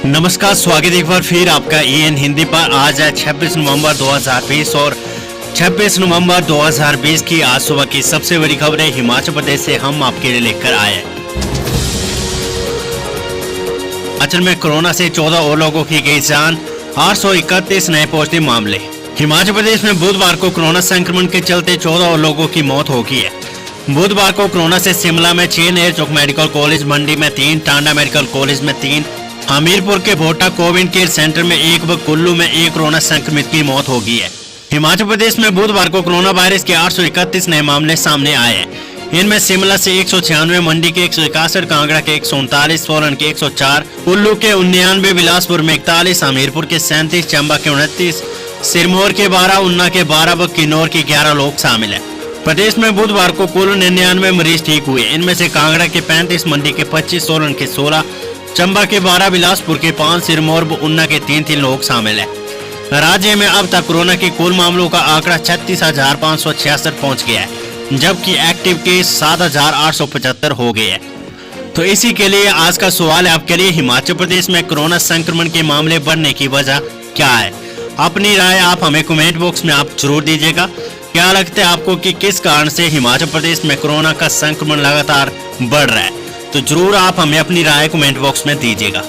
नमस्कार, स्वागत एक बार फिर आपका EN हिंदी पर। आज है 26 नवंबर 2020 और 26 नवंबर 2020 की आज सुबह की सबसे बड़ी खबरें हिमाचल प्रदेश से हम आपके लिए लेकर आए हैं। हिमाचल में कोरोना से 14 और लोगों की गई जान, 831 नए पॉजिटिव मामले। हिमाचल प्रदेश में बुधवार को कोरोना संक्रमण के चलते 14 और लोगों की मौत हो गई है। बुधवार को कोरोना से शिमला में 6, नेरचौक मेडिकल कॉलेज मंडी में 3, टांडा मेडिकल कॉलेज में 3, हमीरपुर के भोटा कोविड केयर सेंटर में 1 व कुल्लू में 1 कोरोना संक्रमित की मौत हो गई है। हिमाचल प्रदेश में बुधवार को कोरोना वायरस के 831 नए मामले सामने आए हैं। इनमें शिमला से 196, मंडी के 161, कांगड़ा के 139, सोलन के 104, कुल्लू के 99, बिलासपुर में 41, हमीरपुर के 37, चंबा के 29, सिरमौर के 12, ऊना के 12 व किन्नौर के 11 लोग शामिल हैं। प्रदेश में बुधवार को कुल 99 मरीज ठीक हुए। इनमें से कांगड़ा के 35, मंडी के 25, सोलन के 16, चंबा के 12, बिलासपुर के 5, सिरमौर व ऊना के 3 लोग शामिल हैं। राज्य में अब तक कोरोना के कुल मामलों का आंकड़ा 36,566 पहुंच गया है, जबकि एक्टिव केस 7,875 हो गए हैं। तो इसी के लिए आज का सवाल है आपके लिए, हिमाचल प्रदेश में कोरोना संक्रमण के मामले बढ़ने की वजह क्या है? अपनी राय आप हमें कमेंट बॉक्स में आप जरूर दीजिएगा। क्या लगता है आपको कि किस कारण से हिमाचल प्रदेश में कोरोना का संक्रमण लगातार बढ़ रहा है? तो जरूर आप हमें अपनी राय कमेंट बॉक्स में दीजिएगा।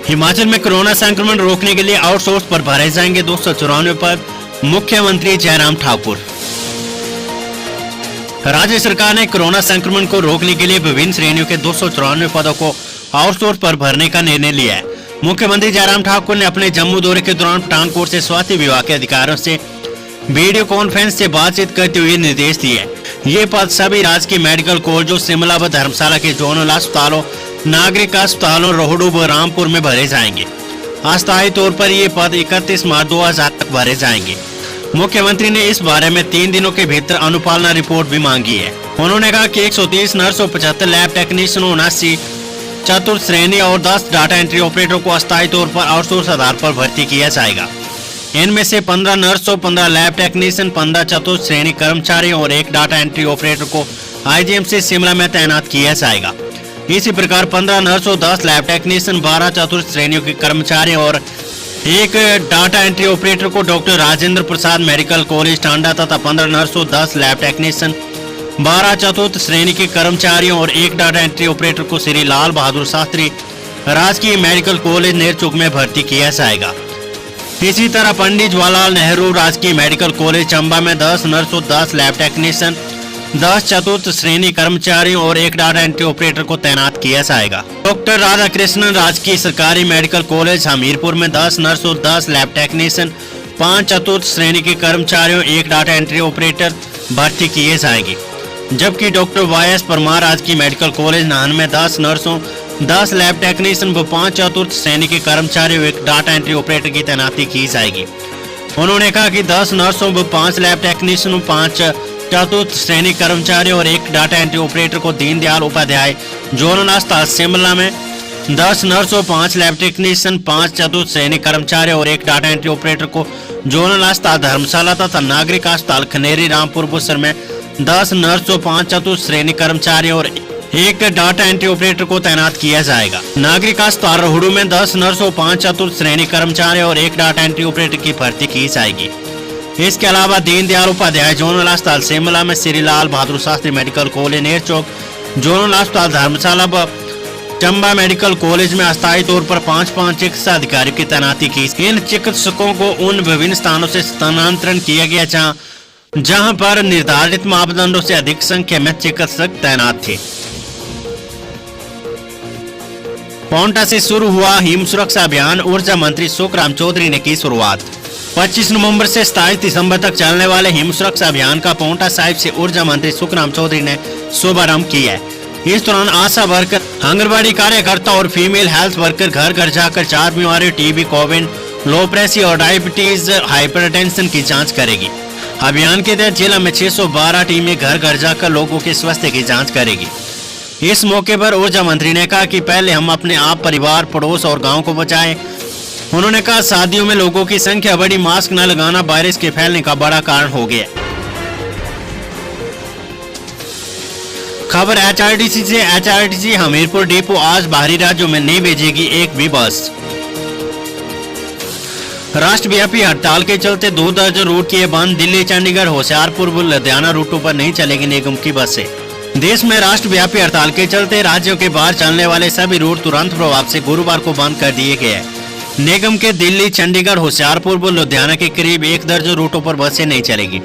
हिमाचल में कोरोना संक्रमण रोकने के लिए आउटसोर्स पर भरे जाएंगे 294 पद, मुख्यमंत्री जयराम ठाकुर। राज्य सरकार ने कोरोना संक्रमण को रोकने के लिए विभिन्न श्रेणियों के 294 पदों को आउटसोर्स पर भरने का निर्णय लिया है। मुख्यमंत्री जयराम ठाकुर ने अपने जम्मू दौरे के दौरान पठानकोट से स्वास्थ्य विभाग के अधिकारियों से वीडियो कॉन्फ्रेंस से बातचीत करते हुए निर्देश दिए। ये पद सभी राजकीय मेडिकल कॉलेजों, शिमला व धर्मशाला के जोनल अस्पतालों, नागरिक अस्पतालों, रोहडू व रामपुर में भरे जाएंगे। अस्थायी तौर पर ये पद 31 मार्च 2000 तक भरे जाएंगे। मुख्यमंत्री ने इस बारे में 3 दिनों के भीतर अनुपालना रिपोर्ट भी मांगी है। उन्होंने कहा कि 130 नर्सों, 75 लैब टेक्नीशियनों, 79 चतुर्थ श्रेणी और 10 डाटा एंट्री ऑपरेटर को अस्थायी तौर पर आउटसोर्स आधार पर भर्ती किया जाएगा। इनमें से 15 नर्सों, 15 लैब टेक्नीशियन, 15 चतुर्थ श्रेणी कर्मचारी और 1 डाटा एंट्री ऑपरेटर को IGMC शिमला में तैनात किया जाएगा। इसी प्रकार 15 नर्सों, 10 लैब टेक्नीशियन, 12 चतुर्थ श्रेणियों के कर्मचारी और 1 डाटा एंट्री ऑपरेटर को doctor Rajendra Prasad medical college Tanda तथा 15 नर्सों, 10 लैब टेक्नीशियन, 12 चतुर्थ श्रेणी के कर्मचारियों और 1 डाटा एंट्री ऑपरेटर को श्री लाल बहादुर शास्त्री राजकीय मेडिकल कॉलेज नेरचौक में भर्ती किया जाएगा। इसी तरह पंडित जवाहरलाल नेहरू राजकीय मेडिकल कॉलेज चंबा में 10 नर्सों, 10 लैब टेक्नीशियन, 10 चतुर्थ श्रेणी कर्मचारियों और 1 डाटा एंट्री ऑपरेटर को तैनात किया जाएगा। डॉक्टर राधाकृष्णन राजकीय सरकारी मेडिकल कॉलेज हमीरपुर में 10 नर्सों, 10 लैब टेक्नीशियन, 5 चतुर्थ श्रेणी के कर्मचारियों, 1 डाटा एंट्री ऑपरेटर भर्ती किए जाएंगे। जबकि डॉक्टर YS परमार राजकीय मेडिकल कॉलेज नाहन में 10 नर्सों, 10 लैब टेक्नीशियन व 5 चतुर्थ श्रेणी के कर्मचारियों, 1 डाटा एंट्री ऑपरेटर की तैनाती की जाएगी। उन्होंने कहा कि 10 नर्सों व 5 लैब टेक्नीशियन, 5 चतुर्थ श्रेणी कर्मचारियों और 1 डाटा एंट्री ऑपरेटर को दीनदयाल उपाध्याय जोनल अस्पताल शिमला में, 10 नर्सों, 5 लैब टेक्नीशियन, 5 चतुर्थ श्रेणी कर्मचारी और 1 डाटा एंट्री ऑपरेटर को जोनल अस्पताल धर्मशाला तथा नागरिक अस्पताल खनेरी रामपुर बुसर में 10 नर्सों, 5 चतुर्थ श्रेणी कर्मचारी और 1 डाटा एंट्री ऑपरेटर को तैनात किया जाएगा। नागरिक अस्पताल रोहडू में 10 नर्सों, 5 चतुर्थ श्रेणी कर्मचारी और 1 डाटा एंट्री ऑपरेटर की भर्ती की जाएगी। इसके अलावा दीनदयाल उपाध्याय जोनल अस्पताल शिमला में Shri Lal Bahadur Shastri medical college Nerchowk, zonal अस्पताल धर्मशाला व चंबा मेडिकल कॉलेज में अस्थायी तौर पर 5 चिकित्सा अधिकारियों की तैनाती की। इन चिकित्सकों को उन विभिन्न स्थानों से स्थानांतरण किया गया जहां पर निर्धारित मापदंडों से अधिक संख्या में चिकित्सक तैनात थे। पांवटा से शुरू हुआ हिम सुरक्षा अभियान, ऊर्जा मंत्री सुखराम चौधरी ने की शुरुआत। 25 नवंबर से 27 दिसंबर तक चलने वाले हिम सुरक्षा अभियान का पांवटा साहिब से ऊर्जा मंत्री सुखराम चौधरी ने शुभारंभ किया है। इस दौरान आशा वर्कर, आंगनबाड़ी कार्यकर्ता और फीमेल हेल्थ वर्कर घर घर जाकर 4 बीमारियों TB, कोविड, लो प्रेशर और डायबिटीज, हाइपरटेंशन की जाँच करेगी। अभियान के तहत जिला में 612 टीमें घर घर जाकर लोगों के स्वास्थ्य की जाँच करेगी। इस मौके पर ऊर्जा मंत्री ने कहा कि पहले हम अपने आप, परिवार, पड़ोस और गांव को बचाएं। उन्होंने कहा शादियों में लोगों की संख्या बढ़ी, मास्क न लगाना वायरस के फैलने का बड़ा कारण हो गया। खबर HRTC से। HRTC हमीरपुर डिपो आज बाहरी राज्यों में नहीं भेजेगी एक भी बस। राष्ट्रव्यापी हड़ताल के चलते 2 दर्जन रूट किए बंद। दिल्ली, चंडीगढ़, होशियारपुर, लुधियाना रूटों पर नहीं चलेगी निगम की बसें। देश में राष्ट्रव्यापी हड़ताल के चलते राज्यों के बाहर चलने वाले सभी रूट तुरंत प्रभाव से गुरुवार को बंद कर दिए गए हैं। निगम के दिल्ली, चंडीगढ़, होशियारपुर, लुधियाना के करीब 1 दर्जन रूटों पर बसें नहीं चलेगी।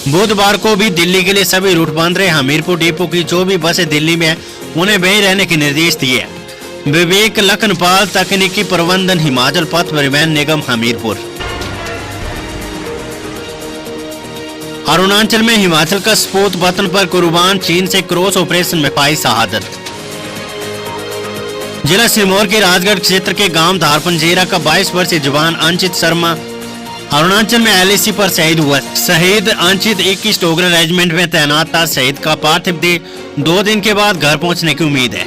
बुधवार को भी दिल्ली के लिए सभी रूट बंद रहे। हमीरपुर डिपो की जो भी बसें दिल्ली में हैं उन्हें वहीं रहने के निर्देश दिए। विवेक लखनपाल, तकनीकी प्रबंधन, हिमाचल पथ परिवहन निगम, हमीरपुर। अरुणाचल में हिमाचल का सपूत वतन पर कुर्बान, चीन से क्रॉस ऑपरेशन में पाई शहादत। जिला सिरमौर के राजगढ़ क्षेत्र के गांव धारपंजेरा का 22 वर्षीय जवान अंचित शर्मा अरुणाचल में LAC पर शहीद हुआ। शहीद अंचित 21 टोगरा रेजिमेंट में तैनात था। शहीद का पार्थिव देह 2 दिन के बाद घर पहुंचने की उम्मीद है।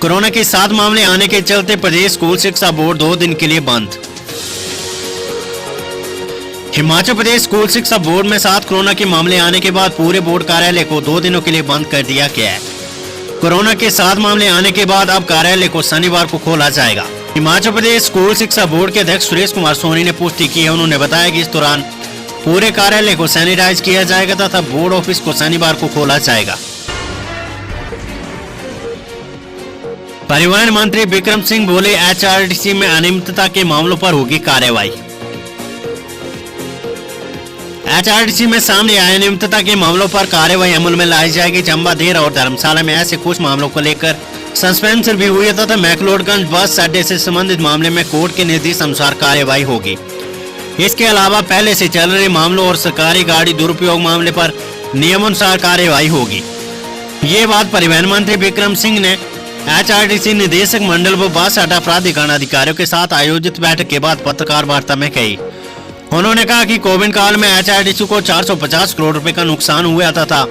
कोरोना के 7 मामले आने के चलते प्रदेश स्कूल शिक्षा बोर्ड 2 दिन के लिए बंद। हिमाचल प्रदेश स्कूल शिक्षा बोर्ड में 7 कोरोना के मामले आने के बाद पूरे बोर्ड कार्यालय को 2 दिनों के लिए बंद कर दिया गया है। कोरोना के 7 मामले आने के बाद अब कार्यालय को शनिवार को खोला जाएगा। हिमाचल प्रदेश स्कूल शिक्षा बोर्ड के अध्यक्ष सुरेश कुमार सोनी ने पुष्टि की है। उन्होंने बताया कि इस दौरान पूरे कार्यालय को सैनिटाइज किया जाएगा तथा बोर्ड ऑफिस को शनिवार को खोला जाएगा। परिवहन मंत्री बिक्रम सिंह बोले, HRTC में अनियमितता के मामलों पर होगी कार्रवाई। HRTC में सामने आए अनियमितता के मामलों पर कार्रवाई अमल में लाई जाएगी। चंबा, देर और धर्मशाला में ऐसे कुछ मामलों को लेकर सस्पेंस भी हुई तथा मैक्लोडगंज बस अड्डे से संबंधित मामले में कोर्ट के निर्देश अनुसार कार्रवाई होगी। इसके अलावा पहले से चल रहे मामलों और सरकारी गाड़ी दुरुपयोग मामले पर नियमानुसार कार्रवाई होगी। ये बात परिवहन मंत्री बिक्रम सिंह ने HRTC निदेशक मंडल व बस अड्डा प्राधिकरण अधिकारियों के साथ आयोजित बैठक के बाद पत्रकार वार्ता में कही। उन्होंने कहा कि कोविड काल में HRTC को 450 करोड़ रुपए का नुकसान हुआ था।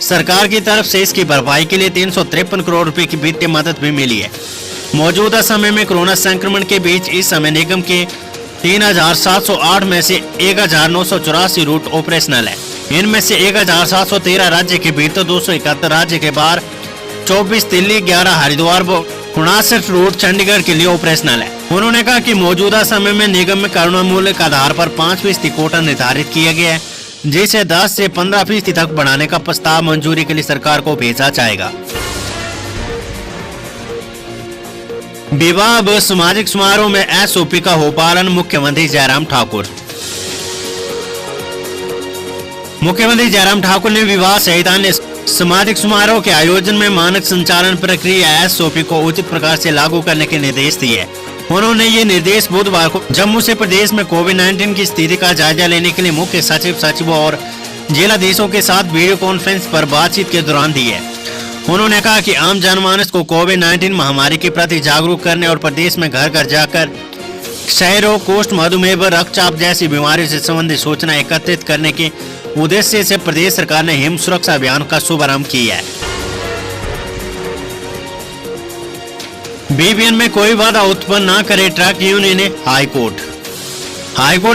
सरकार की तरफ से इसकी भरपाई के लिए 353 करोड़ रुपए की वित्तीय मदद भी मिली है। मौजूदा समय में कोरोना संक्रमण के बीच इस समय निगम के 3708 में से 1984 रूट ऑपरेशनल है। इनमें से 1713 राज्य के भीतर, 271 राज्य के बाहर, 24 दिल्ली, 11 हरिद्वार, 59 रूट चंडीगढ़ के लिए ऑपरेशनल है। उन्होंने कहा कि मौजूदा समय में निगम में करुणा मूल्य के आधार पर 5% कोटा निर्धारित किया गया है, जिसे 10 से 15% तक बढ़ाने का प्रस्ताव मंजूरी के लिए सरकार को भेजा जाएगा। विवाह व सामाजिक समारोह में SOP का हो पालन, मुख्यमंत्री जयराम ठाकुर। मुख्यमंत्री जयराम ठाकुर ने विवाह सहित अन्य सामाजिक समारोह के आयोजन में मानक संचालन प्रक्रिया SOP को उचित प्रकार से लागू करने के निर्देश दिए। उन्होंने ये निर्देश बुधवार को जम्मू से प्रदेश में कोविड-19 की स्थिति का जायजा लेने के लिए मुख्य सचिव, सचिवों और जिलाधीशों के साथ वीडियो कॉन्फ्रेंस पर बातचीत के दौरान दिए। उन्होंने कहा कि आम जनमानस को कोविड-19 महामारी के प्रति जागरूक करने और प्रदेश में घर घर जाकर क्षय रोग, कुष्ठ, मधुमेह व रक्तचाप जैसी बीमारियों से संबंधित सूचना एकत्रित करने के उद्देश्य से प्रदेश सरकार ने हिम सुरक्षा अभियान का शुभारंभ किया है। BBN में कोई बाधा उत्पन्न न करे ट्रक यूनियन ने हाईकोर्ट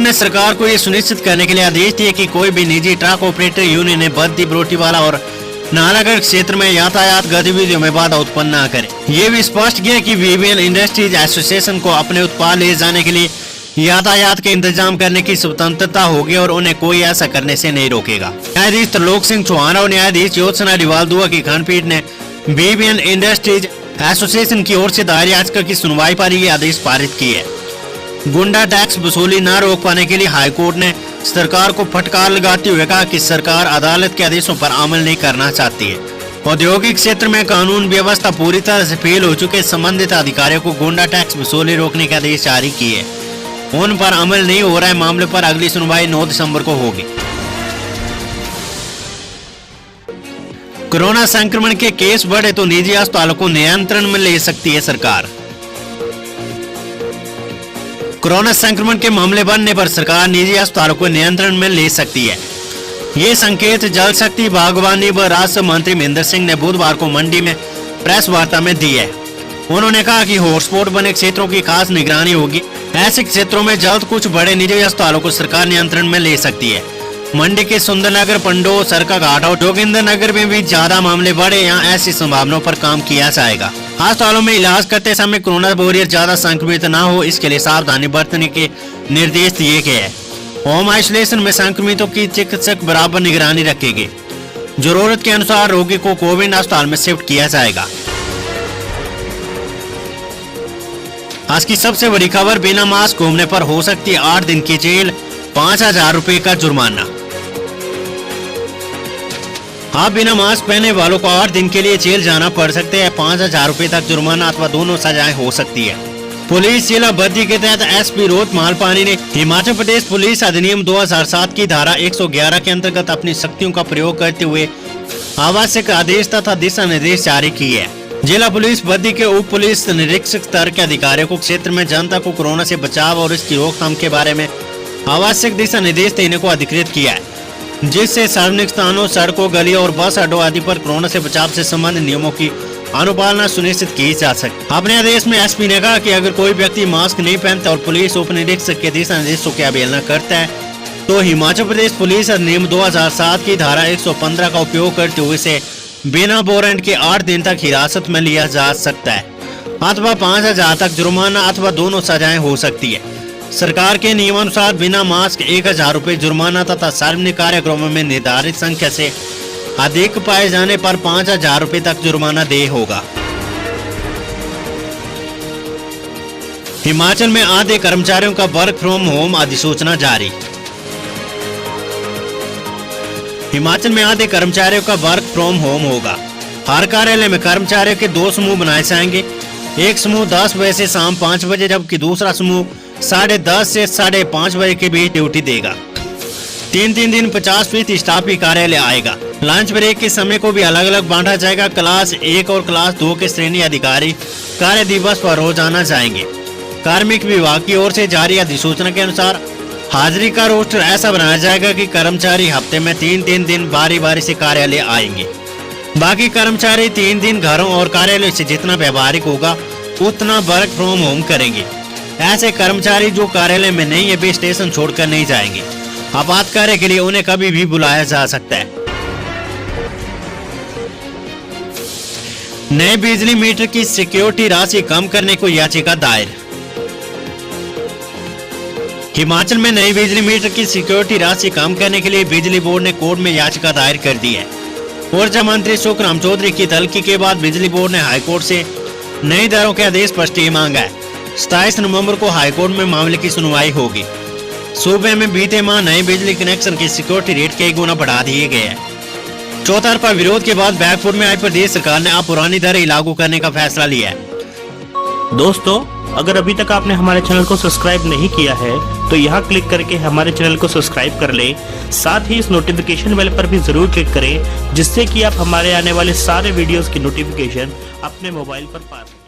ने सरकार को यह सुनिश्चित करने के लिए आदेश दिए कि कोई भी निजी ट्रक ऑपरेटर यूनियन ने बद्दी, बरोटीवाला और नालागढ़ क्षेत्र में यातायात गतिविधियों में बाधा उत्पन्न न करे। ये भी स्पष्ट किया कि BBN इंडस्ट्रीज एसोसिएशन को अपने उत्पाद ले जाने के लिए यातायात के इंतजाम करने की स्वतंत्रता होगी और उन्हें कोई ऐसा करने से नहीं रोकेगा। न्यायाधीश त्रिलोक सिंह चौहान और न्यायाधीश ज्योत्सना डिवाल दुआ की खंडपीठ ने BBN इंडस्ट्रीज एसोसिएशन की ओर से दायर याचिका की सुनवाई पर यह आदेश पारित किए। गुंडा टैक्स वसूली न रोक पाने के लिए हाईकोर्ट ने सरकार को फटकार लगाते हुए कहा कि सरकार अदालत के आदेशों पर अमल नहीं करना चाहती है। औद्योगिक क्षेत्र में कानून व्यवस्था पूरी तरह से फेल हो चुके संबंधित अधिकारियों को गुंडा टैक्स वसूली रोकने के आदेश जारी किए। उन पर अमल नहीं हो रहा है। मामले पर अगली सुनवाई 9 दिसंबर को होगी। कोरोना संक्रमण के केस बढ़े तो निजी अस्पतालों को नियंत्रण में ले सकती है सरकार। कोरोना संक्रमण के मामले बढ़ने पर सरकार निजी अस्पतालों को नियंत्रण में ले सकती है। ये संकेत जल शक्ति, बागवानी व राजस्व मंत्री महेंद्र सिंह ने बुधवार को मंडी में प्रेस वार्ता में दी है। उन्होंने कहा कि हॉटस्पॉट बने क्षेत्रों की खास निगरानी होगी। ऐसे क्षेत्रों में जल्द कुछ बड़े निजी अस्पतालों को सरकार नियंत्रण में ले सकती है। मंडी के सुंदरनगर, पंडो, सरकाघाट और जोगिंदर नगर में भी ज्यादा मामले बढ़े, यहाँ ऐसी संभावनाओं पर काम किया जाएगा। अस्पतालों में इलाज करते समय कोरोना वॉरियर ज्यादा संक्रमित न हो, इसके लिए सावधानी बरतने के निर्देश दिए गए हैं। होम आइसोलेशन में संक्रमितों की चिकित्सक बराबर निगरानी रखेंगे। जरूरत के अनुसार रोगी को कोविड अस्पताल में शिफ्ट किया जाएगा। आज की सबसे बड़ी खबर, बिना मास्क घूमने पर हो सकती है 8 दिन की जेल, 5,000 रुपए का जुर्माना। आप बिना मास्क पहने वालों को 8 दिन के लिए जेल जाना पड़ सकते हैं। 5,000 रुपए तक जुर्माना अथवा दोनों सजाएं हो सकती है। पुलिस जिला बद्दी के तहत एसपी रोहित मालपानी ने हिमाचल प्रदेश पुलिस अधिनियम 2007 की धारा 111 के अंतर्गत अपनी शक्तियों का प्रयोग करते हुए आवश्यक आदेश तथा दिशा निर्देश जारी किए हैं। जिला पुलिस बद्दी के उप पुलिस निरीक्षक स्तर के अधिकारियों को क्षेत्र में जनता को कोरोना से बचाव और इसकी रोकथाम के बारे में आवश्यक दिशा निर्देश देने को अधिकृत किया है, जिससे सार्वजनिक स्थानों, सड़कों, गलियों और बस अड्डों आदि पर कोरोना से बचाव से संबंधित नियमों की अनुपालना सुनिश्चित की जा सके। अपने आदेश में एसपी ने कहा कि अगर कोई व्यक्ति मास्क नहीं पहनता और पुलिस उप निरीक्षक के दिशा निर्देशों की अवहेलना करता है तो हिमाचल प्रदेश पुलिस अधिनियम 2007 की धारा 115 का उपयोग करते हुए इसे बिना वारंट के 8 दिन तक हिरासत में लिया जा सकता है अथवा 5,000 तक जुर्माना अथवा दोनों सजाएं हो सकती है। सरकार के नियमानुसार बिना मास्क 1,000 रुपए जुर्माना तथा सार्वजनिक कार्यक्रमों में निर्धारित संख्या से अधिक पाए जाने पर 5,000 रुपए तक जुर्माना देय होगा। हिमाचल में आधे कर्मचारियों का वर्क फ्रॉम होम अधिसूचना जारी। हिमाचल में आधे कर्मचारियों का वर्क फ्रॉम होम होगा। हर कार्यालय में कर्मचारियों के 2 समूह बनाए जाएंगे। एक समूह 10 बजे से शाम 5 बजे जबकि दूसरा समूह 10:30 से 5:30 बजे के बीच ड्यूटी देगा। 3 दिन 50% स्टाफ ही कार्यालय आएगा। लंच ब्रेक के समय को भी अलग अलग बांटा जाएगा। क्लास 1 और क्लास 2 के श्रेणी अधिकारी कार्य दिवस पर रोजाना जाएंगे। कार्मिक विभाग की ओर से जारी अधिसूचना के अनुसार हाजिरी का रोस्टर ऐसा बनाया जाएगा कि कर्मचारी हफ्ते में 3 दिन बारी बारी से कार्यालय आएंगे। बाकी कर्मचारी 3 दिन घरों और कार्यालय से जितना व्यवहारिक होगा उतना वर्क फ्रॉम होम करेंगे। ऐसे कर्मचारी जो कार्यालय में नहीं है वे स्टेशन छोड़कर नहीं जाएंगे। आपात कार्य के लिए उन्हें कभी भी बुलाया जा सकता है। नए बिजली मीटर की सिक्योरिटी राशि कम करने को याचिका दायर। हिमाचल में नई बिजली मीटर की सिक्योरिटी राशि कम करने के लिए बिजली बोर्ड ने कोर्ट में याचिका दायर कर दी है। ऊर्जा मंत्री सुखराम चौधरी की तल्खी के बाद बिजली बोर्ड ने हाईकोर्ट से नई दरों के आदेश पर स्टे मांगा है। 27 नवंबर को हाईकोर्ट में मामले की सुनवाई होगी। सूबे में बीते माह नए बिजली कनेक्शन की सिक्योरिटी रेट कई गुना बढ़ा दिए गए हैं। चौतरफा विरोध के बाद बैकफुट में आई प्रदेश सरकार ने अब पुरानी दरें लागू करने का फैसला लिया है। दोस्तों, अगर अभी तक आपने हमारे चैनल को सब्सक्राइब नहीं किया है तो यहाँ क्लिक करके हमारे चैनल को सब्सक्राइब कर लें। साथ ही इस नोटिफिकेशन बेल पर भी जरूर क्लिक करें जिससे कि आप हमारे आने वाले सारे वीडियोस की नोटिफिकेशन अपने मोबाइल पर पा सकें।